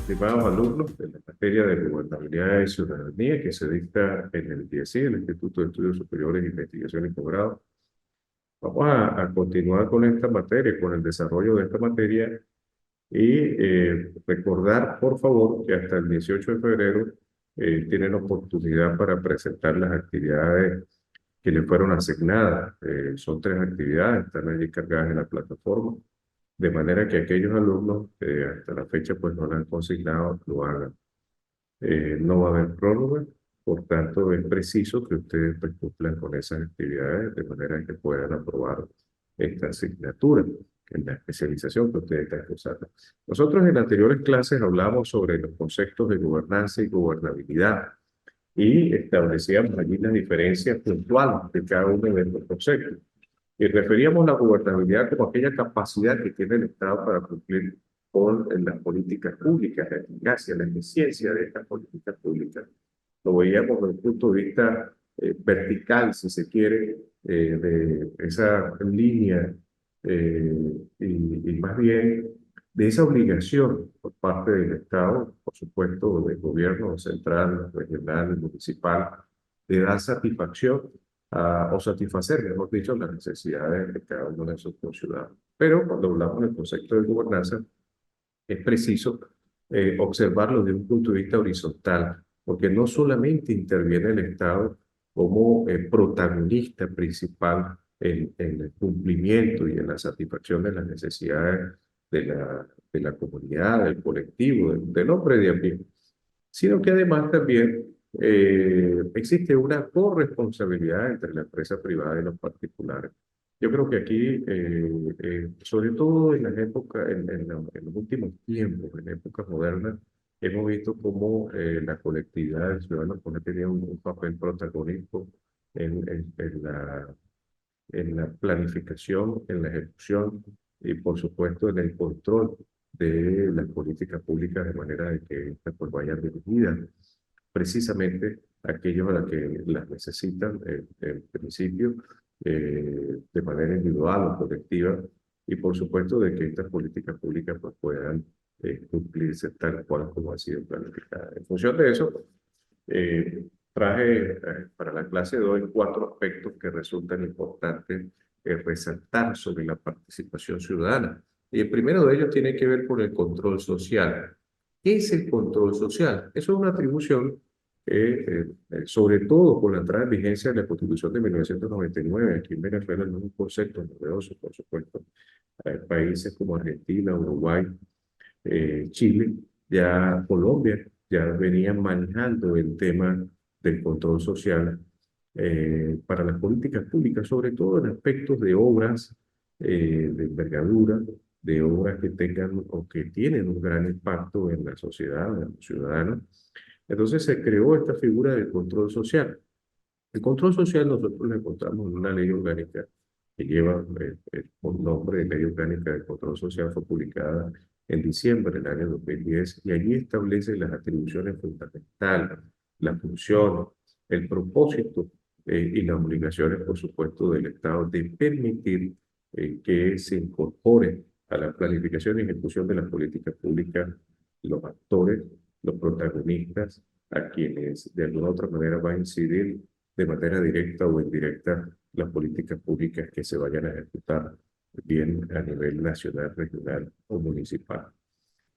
estimados alumnos de la materia de gobernabilidad y ciudadanía que se dicta en el IESI, el Instituto de Estudios Superiores e Investigación y Posgrado. Vamos a continuar con esta materia, con el desarrollo de esta materia y recordar, por favor, que hasta el 18 de febrero tienen oportunidad para presentar las actividades que les fueron asignadas. Son tres actividades, están allí cargadas en la plataforma, de manera que aquellos alumnos que hasta la fecha pues no la han consignado lo hagan. No va a haber prórroga, por tanto es preciso que ustedes pues, cumplan con esas actividades de manera que puedan aprobar esta asignatura en la especialización que ustedes están cursando. Nosotros en anteriores clases hablamos sobre los conceptos de gobernanza y gobernabilidad y establecíamos allí las diferencias puntuales de cada uno de estos conceptos. Y referíamos la gobernabilidad como aquella capacidad que tiene el Estado para cumplir con las políticas públicas, la eficacia, la eficiencia de estas políticas públicas. Lo veíamos desde el punto de vista vertical, si se quiere, de esa línea y más bien de esa obligación por parte del Estado, por supuesto, del gobierno central, regional, municipal, de dar satisfacción o satisfacer, mejor dicho, las necesidades de cada uno de esos ciudadanos. Pero cuando hablamos del concepto de gobernanza, es preciso observarlo desde un punto de vista horizontal, porque no solamente interviene el Estado como protagonista principal en el cumplimiento y en la satisfacción de las necesidades de la comunidad, del colectivo, del hombre de a pie, sino que además también existe una corresponsabilidad entre la empresa privada y los particulares. Yo creo que aquí, sobre todo en las épocas, en los últimos tiempos, en épocas modernas, hemos visto cómo la colectividad del ciudadano pues, ha tenido un papel protagónico en la planificación, en la ejecución y, por supuesto, en el control de las políticas públicas de manera de que estas pues, vayan dirigidas precisamente a aquellos a los que las necesitan en principio de manera individual o colectiva y, por supuesto, de que estas políticas públicas pues, puedan cumplirse tal cual como ha sido planificada. En función de eso, traje para la clase de hoy cuatro aspectos que resultan importantes resaltar sobre la participación ciudadana. Y el primero de ellos tiene que ver con el control social. ¿Qué es el control social? Eso es una atribución sobre todo con la entrada en vigencia de la Constitución de 1999. Aquí en Venezuela no es un concepto novedoso, por supuesto. Países como Argentina, Uruguay, Chile, ya Colombia, ya venían manejando el tema del control social para las políticas públicas, sobre todo en aspectos de obras de envergadura, de obras que tengan o que tienen un gran impacto en la sociedad, en los ciudadanos. Entonces se creó esta figura del control social. El control social nosotros lo encontramos en una ley orgánica que lleva por nombre de Ley Orgánica de Control Social, fue publicada en diciembre del año 2010 y allí establece las atribuciones fundamentales, las funciones, el propósito y las obligaciones, por supuesto, del Estado de permitir que se incorpore a la planificación y ejecución de las políticas públicas los actores, los protagonistas, a quienes de alguna u otra manera va a incidir de manera directa o indirecta las políticas públicas que se vayan a ejecutar bien a nivel nacional, regional o municipal.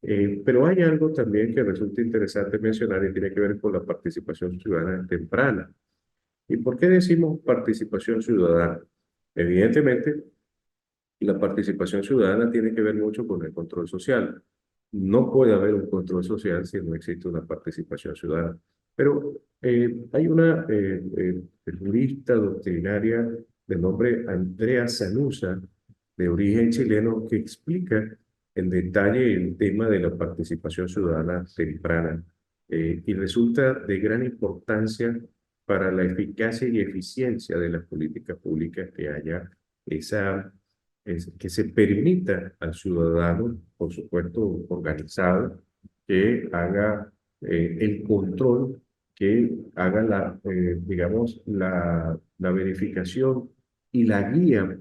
Pero hay algo también que resulta interesante mencionar y tiene que ver con la participación ciudadana temprana. ¿Y por qué decimos participación ciudadana? Evidentemente, la participación ciudadana tiene que ver mucho con el control social. No puede haber un control social si no existe una participación ciudadana. Pero hay una jurista doctrinaria de nombre Andrea Sanusa, de origen chileno, que explica en detalle el tema de la participación ciudadana temprana y resulta de gran importancia para la eficacia y eficiencia de las políticas públicas que haya esa que se permita al ciudadano, por supuesto organizado, que haga el control, que haga digamos, la verificación y la guía,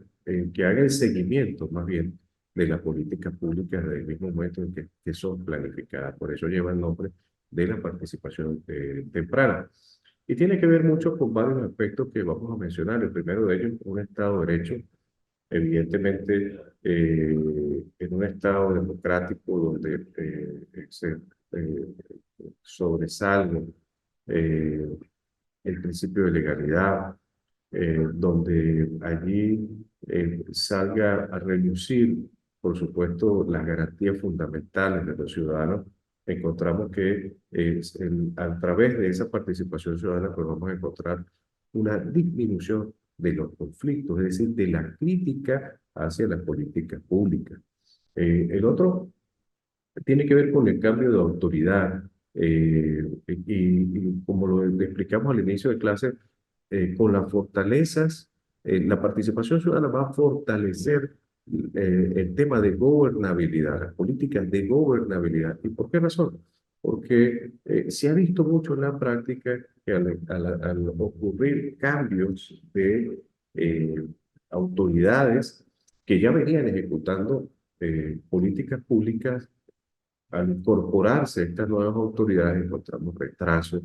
que haga el seguimiento más bien de la política pública desde el mismo momento en que son planificadas. Por eso lleva el nombre de la participación temprana. Y tiene que ver mucho con varios aspectos que vamos a mencionar. El primero de ellos, un Estado de Derecho. Evidentemente, en un Estado democrático donde se eh, sobresalga eh, el principio de legalidad, donde allí salga a relucir, por supuesto, las garantías fundamentales de los ciudadanos, encontramos que a través de esa participación ciudadana pues vamos a encontrar una disminución de los conflictos, es decir, de la crítica hacia las políticas públicas. El otro tiene que ver con el cambio de autoridad. Y como lo explicamos al inicio de clase, con las fortalezas, la participación ciudadana va a fortalecer el tema de gobernabilidad, las políticas de gobernabilidad. ¿Y por qué razón? Porque se ha visto mucho en la práctica que al ocurrir cambios de autoridades que ya venían ejecutando políticas públicas, al incorporarse estas nuevas autoridades, encontramos retrasos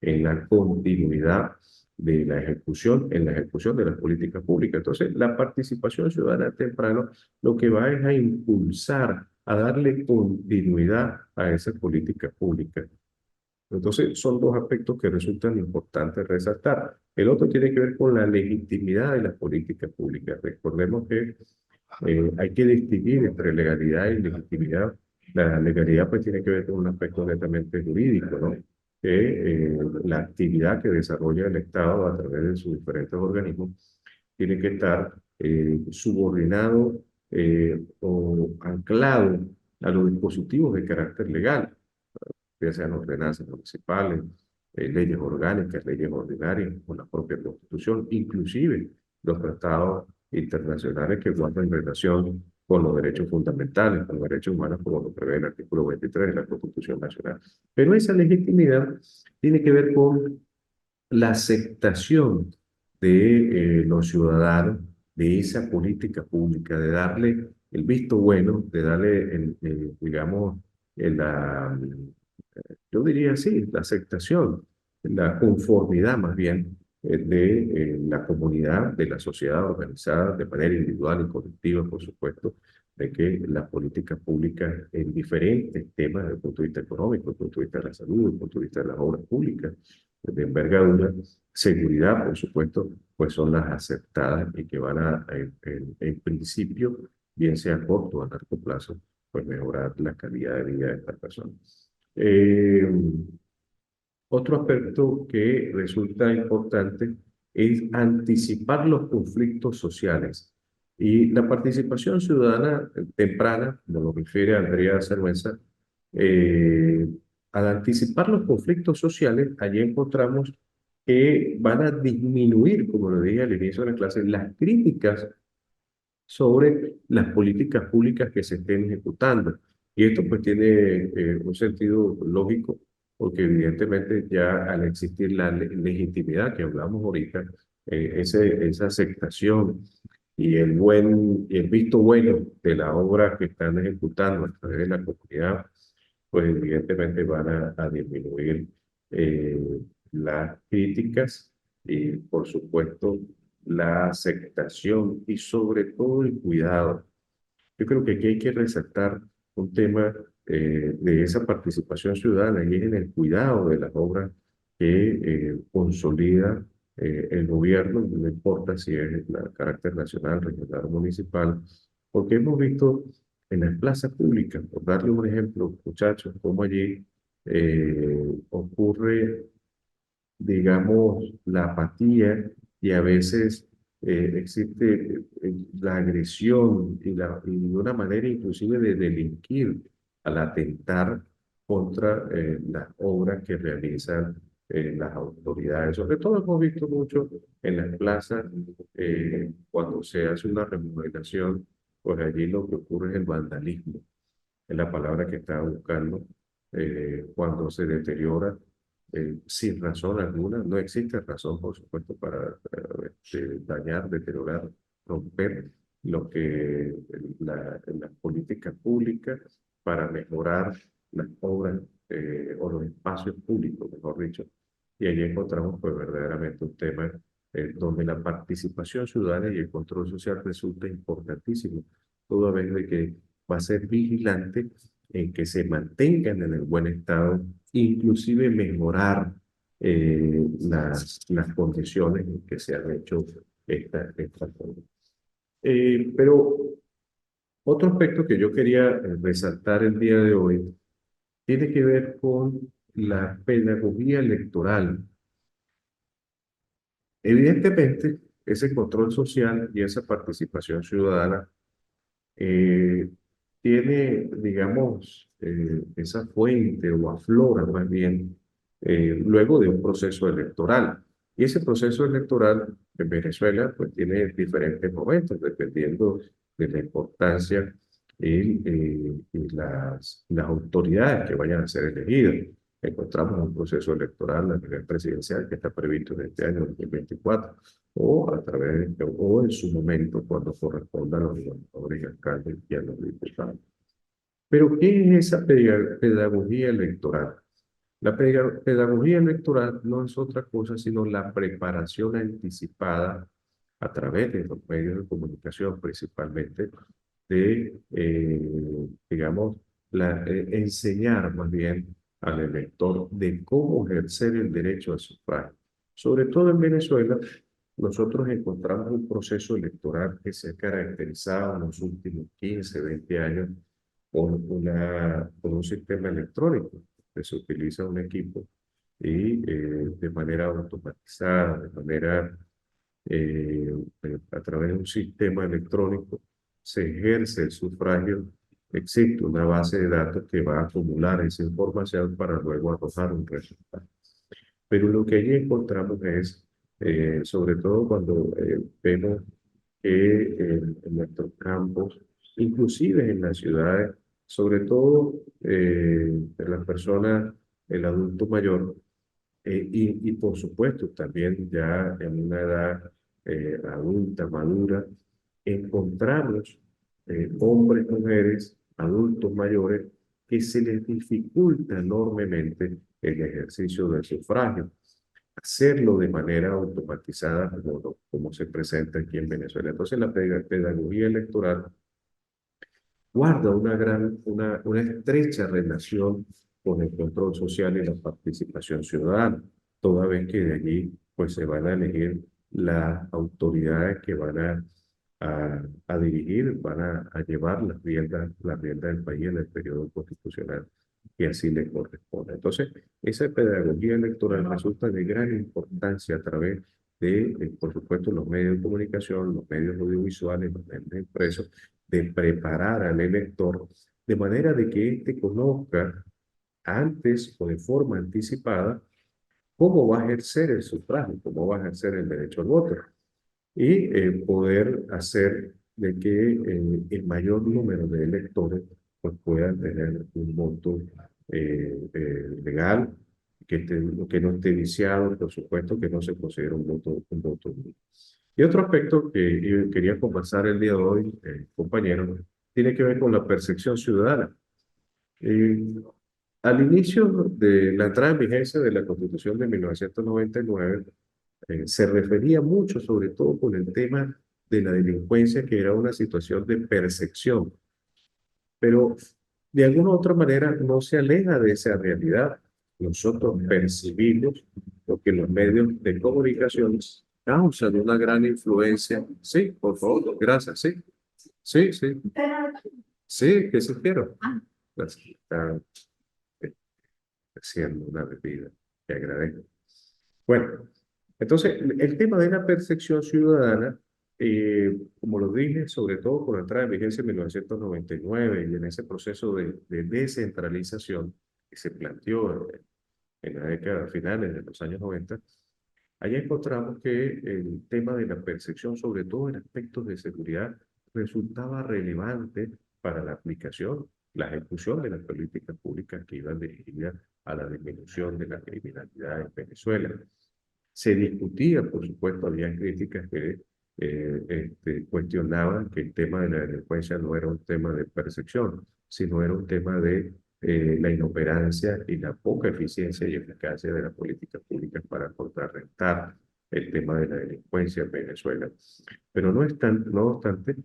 en la continuidad de la ejecución, en la ejecución de las políticas públicas. Entonces, la participación ciudadana temprano lo que va es a impulsar, a darle continuidad a esas políticas públicas. Entonces, son dos aspectos que resultan importantes resaltar. El otro tiene que ver con la legitimidad de las políticas públicas. Recordemos que hay que distinguir entre legalidad y legitimidad. La legalidad pues tiene que ver con un aspecto netamente jurídico, ¿no? Que la actividad que desarrolla el Estado a través de sus diferentes organismos tiene que estar subordinado o anclado a los dispositivos de carácter legal, ya sean ordenanzas municipales, leyes orgánicas, leyes ordinarias, o la propia Constitución, inclusive los tratados internacionales que guardan relación con los derechos fundamentales, con los derechos humanos, como lo prevé el artículo 23 de la Constitución Nacional. Pero esa legitimidad tiene que ver con la aceptación de los ciudadanos de esa política pública, de darle el visto bueno, de darle, digamos, la, yo diría sí, la aceptación, la conformidad más bien de la comunidad, de la sociedad organizada de manera individual y colectiva, por supuesto, de que las políticas públicas en diferentes temas desde el punto de vista económico, desde el punto de vista de la salud, desde el punto de vista de las obras públicas, de envergadura, seguridad, por supuesto, pues son las aceptadas y que van a, en principio, bien sea a corto o a largo plazo, pues mejorar la calidad de vida de estas personas. Eh, Otro aspecto que resulta importante es anticipar los conflictos sociales. Y la participación ciudadana temprana, como lo refiere Andrea Cervenza, eh, al anticipar los conflictos sociales, allí encontramos que van a disminuir, como lo dije al inicio de la clase, las críticas sobre las políticas públicas que se estén ejecutando. Y esto pues tiene un sentido lógico, porque evidentemente ya al existir la legitimidad que hablamos ahorita, esa aceptación y el visto bueno de la obra que están ejecutando a través de la comunidad, pues evidentemente van a disminuir eh, las críticas y por supuesto la aceptación y sobre todo el cuidado. Yo creo que aquí hay que resaltar un tema de esa participación ciudadana y es en el cuidado de las obras que consolida el gobierno, no importa si es de carácter nacional, regional o municipal, porque hemos visto en las plazas públicas, por darle un ejemplo, muchachos, cómo allí ocurre, digamos, la apatía y a veces existe la agresión y una manera inclusive de delinquir al atentar contra las obras que realizan las autoridades. Sobre todo hemos visto mucho en las plazas cuando se hace una remodelación, pues allí lo que ocurre es el vandalismo, es la palabra que estaba buscando, cuando se deteriora sin razón alguna. No existe razón, por supuesto, para dañar, deteriorar, romper lo que las políticas públicas para mejorar las obras o los espacios públicos, mejor dicho. Y allí encontramos pues verdaderamente un tema donde la participación ciudadana y el control social resulta importantísimo, toda vez de que va a ser vigilante en que se mantengan en el buen estado, inclusive mejorar las condiciones en que se han hecho estas cosas. Pero otro aspecto que yo quería resaltar el día de hoy tiene que ver con la pedagogía electoral. Evidentemente, ese control social y esa participación ciudadana tiene, digamos, esa fuente o aflora más bien luego de un proceso electoral. Y ese proceso electoral en Venezuela pues tiene diferentes momentos dependiendo de la importancia y las autoridades que vayan a ser elegidas. Encontramos un proceso electoral a nivel presidencial que está previsto en este año 2024 o a través o en su momento cuando corresponda a los gobernadores y alcaldes y a los diputados. Pero ¿qué es esa pedagogía electoral? La pedagogía electoral no es otra cosa sino la preparación anticipada a través de los medios de comunicación principalmente de, digamos, enseñar más bien al elector de cómo ejercer el derecho al sufragio. Sobre todo en Venezuela, nosotros encontramos un proceso electoral que se ha caracterizado en los últimos 15, 20 años con un sistema electrónico, que se utiliza un equipo y de manera automatizada, de manera a través de un sistema electrónico se ejerce el sufragio. Existe una base de datos que va a acumular esa información para luego arrojar un resultado. Pero lo que allí encontramos es, sobre todo cuando vemos que en nuestros campos, inclusive en las ciudades, sobre todo en las personas, el adulto mayor, y por supuesto también ya en una edad adulta, madura, encontramos hombres, mujeres, adultos mayores, que se les dificulta enormemente el ejercicio del sufragio. Hacerlo de manera automatizada como se presenta aquí en Venezuela. Entonces la pedagogía electoral guarda una estrecha relación con el control social y la participación ciudadana, toda vez que de allí pues se van a elegir las autoridades que van a dirigir, a llevar las riendas del país en el periodo constitucional que así les corresponde. Entonces, esa pedagogía electoral resulta de gran importancia a través de, por supuesto, los medios de comunicación, los medios audiovisuales, los medios impresos, de preparar al elector de manera de que éste conozca antes o de forma anticipada cómo va a ejercer el sufragio, cómo va a ejercer el derecho al voto y poder hacer de que el mayor número de electores pues, puedan tener un voto legal, que no esté viciado, por supuesto, que no se considere un voto nulo. Y otro aspecto que yo quería conversar el día de hoy, compañero, tiene que ver con la percepción ciudadana. Eh, Al inicio de la entrada en vigencia de la Constitución de 1999, se refería mucho, sobre todo con el tema de la delincuencia, que era una situación de percepción, pero de alguna u otra manera no se aleja de esa realidad. Nosotros percibimos lo que los medios de comunicación causan una gran influencia. Sí, por favor, gracias, sí. Sí, sí, sí, ¿qué se quiero? Está haciendo una bebida, que agradezco. Bueno, entonces el tema de la percepción ciudadana, como lo dije, sobre todo con la entrada en vigencia en 1999 y en ese proceso de descentralización que se planteó en la década finales de los años 90, allá encontramos que el tema de la percepción, sobre todo en aspectos de seguridad, resultaba relevante para la aplicación, la ejecución de las políticas públicas que iban dirigidas a la disminución de la criminalidad en Venezuela. Se discutía, por supuesto, había críticas que cuestionaban que el tema de la delincuencia no era un tema de percepción, sino era un tema de la inoperancia y la poca eficiencia y eficacia de las políticas públicas para contrarrestar el tema de la delincuencia en Venezuela. Pero no obstante,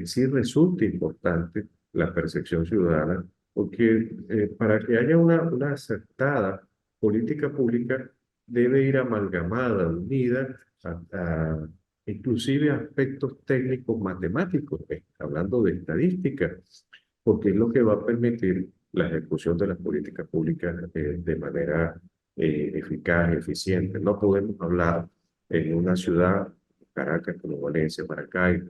sí resulta importante la percepción ciudadana, porque para que haya una acertada política pública debe ir amalgamada, unida a inclusive aspectos técnicos matemáticos, hablando de estadística, porque es lo que va a permitir la ejecución de las políticas públicas de manera eficaz y eficiente. No podemos hablar en una ciudad, Caracas, como Valencia, Maracaibo,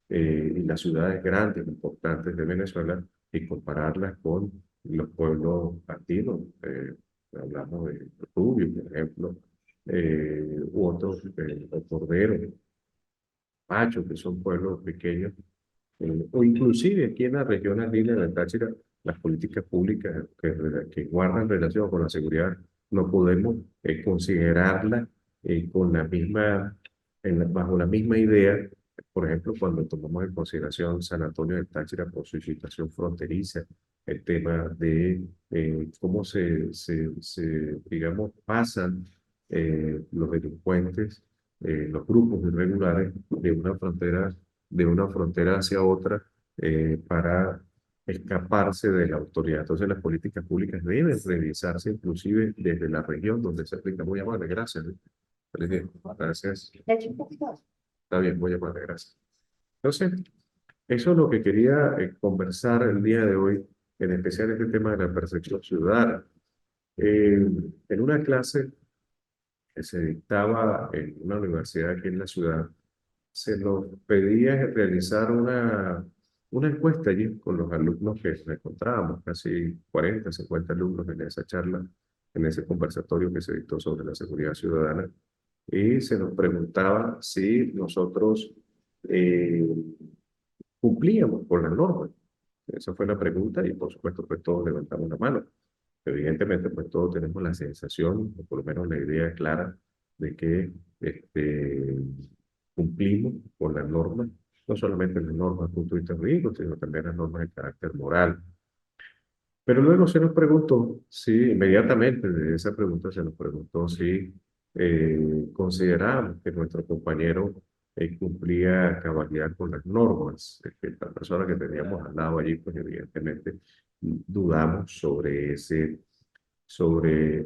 y las ciudades grandes, importantes de Venezuela, y compararlas con los pueblos andinos. Hablamos de Rubio, por ejemplo, u otros, o Cordero, Pacho, que son pueblos pequeños, o inclusive aquí en la región andina de la Táchira, las políticas públicas que guardan relación con la seguridad, no podemos considerarlas con la misma, bajo la misma idea. Por ejemplo, cuando tomamos en consideración San Antonio del Táchira por su situación fronteriza, el tema de cómo digamos, pasan los delincuentes, los grupos irregulares de una frontera hacia otra para escaparse de la autoridad. Entonces las políticas públicas deben revisarse inclusive desde la región donde se aplica. Muy amable, gracias. Feliz día. Gracias. Está bien, muy amable, gracias. Entonces, eso es lo que quería conversar el día de hoy, en especial este tema de la percepción ciudadana. En una clase que se dictaba en una universidad aquí en la ciudad, se nos pedía realizar una encuesta allí con los alumnos que nos encontrábamos, casi 40, 50 alumnos en esa charla, en ese conversatorio que se dictó sobre la seguridad ciudadana, y se nos preguntaba si nosotros eh, cumplíamos con las normas. Esa fue la pregunta y por supuesto pues todos levantamos la mano. Evidentemente pues todos tenemos la sensación, o por lo menos la idea clara, de que cumplimos con las normas, no solamente las normas desde el punto de vista jurídico, sino también las normas de carácter moral. Pero luego se nos preguntó si, inmediatamente de esa pregunta se nos preguntó si considerábamos que nuestro compañero cumplía a cabalidad con las normas. Que la persona que teníamos al lado allí, pues evidentemente dudamos sobre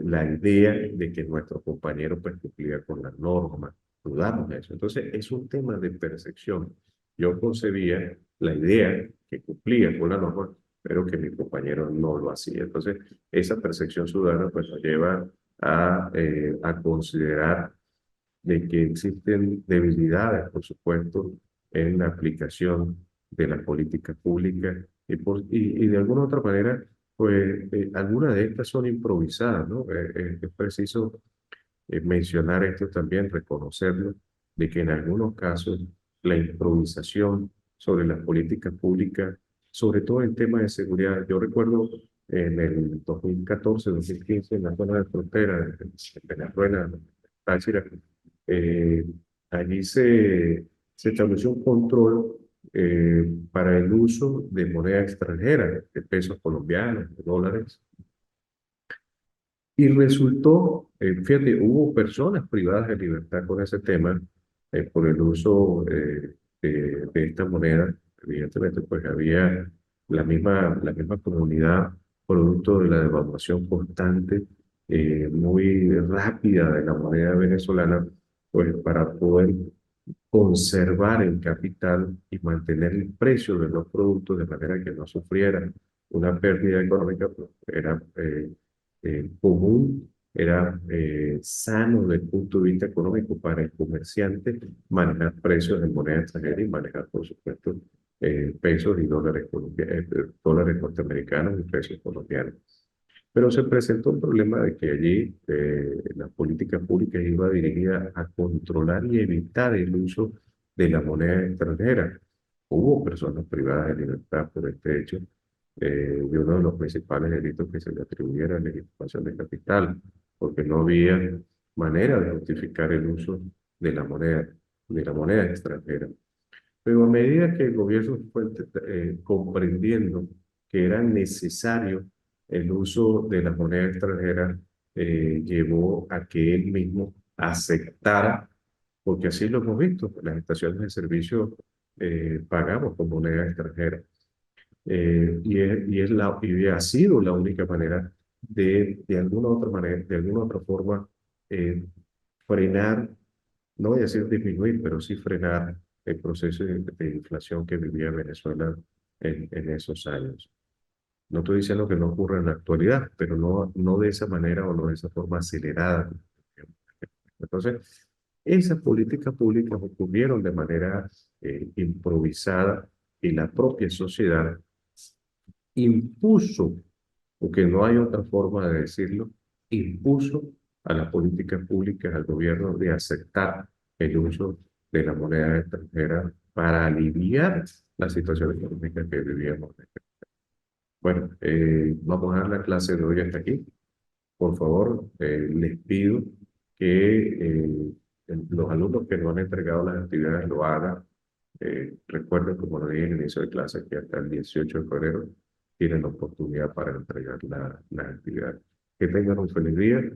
la idea de que nuestro compañero pues cumplía con las normas. Dudamos de eso. Entonces es un tema de percepción. Yo concebía la idea que cumplía con la norma, pero que mi compañero no lo hacía. Entonces, esa percepción ciudadana pues nos lleva a considerar de que existen debilidades, por supuesto, en la aplicación de las políticas públicas y de alguna otra manera, pues algunas de estas son improvisadas, ¿no? Es preciso mencionar esto también, reconocerlo, de que en algunos casos la improvisación sobre las políticas públicas, sobre todo en temas de seguridad, yo recuerdo en el 2014-2015 en la zona de frontera de Venezuela, Táchira, eh, allí se estableció un control para el uso de moneda extranjera, de pesos colombianos, de dólares, y resultó, fíjate, hubo personas privadas de libertad con ese tema por el uso de esta moneda. Evidentemente, pues había la misma comunidad, producto de la devaluación constante, muy rápida de la moneda venezolana, pues para poder conservar el capital y mantener el precio de los productos de manera que no sufrieran una pérdida económica, pues era común, era sano desde el punto de vista económico para el comerciante manejar precios en moneda extranjera y manejar, por supuesto, pesos y dólares norteamericanos y pesos colombianos. Pero se presentó un problema de que allí la política pública iba dirigida a controlar y evitar el uso de la moneda extranjera. Hubo personas privadas de libertad por este hecho, y uno de los principales delitos que se le atribuyera a la legitimación de capital, porque no había manera de justificar el uso de la moneda extranjera. Pero a medida que el gobierno fue comprendiendo que era necesario el uso de la moneda extranjera, llevó a que él mismo aceptara, porque así lo hemos visto, las estaciones de servicio pagamos con moneda extranjera. Y ha sido la única manera de alguna otra manera, de alguna otra forma, frenar, no voy a decir disminuir, pero sí frenar el proceso de inflación que vivía Venezuela en esos años. No estoy diciendo que no ocurra en la actualidad, pero no de esa manera o no de esa forma acelerada. Entonces, esas políticas públicas ocurrieron de manera improvisada y la propia sociedad impuso, porque no hay otra forma de decirlo, impuso a las políticas públicas, al gobierno, de aceptar el uso de la moneda extranjera para aliviar la situación económica que vivíamos. Bueno, vamos a dar la clase de hoy hasta aquí. Por favor, les pido que los alumnos que no han entregado las actividades lo hagan. Recuerden, como lo dije en el inicio de clase, que hasta el 18 de febrero tienen la oportunidad para entregar las actividades. Que tengan un feliz día.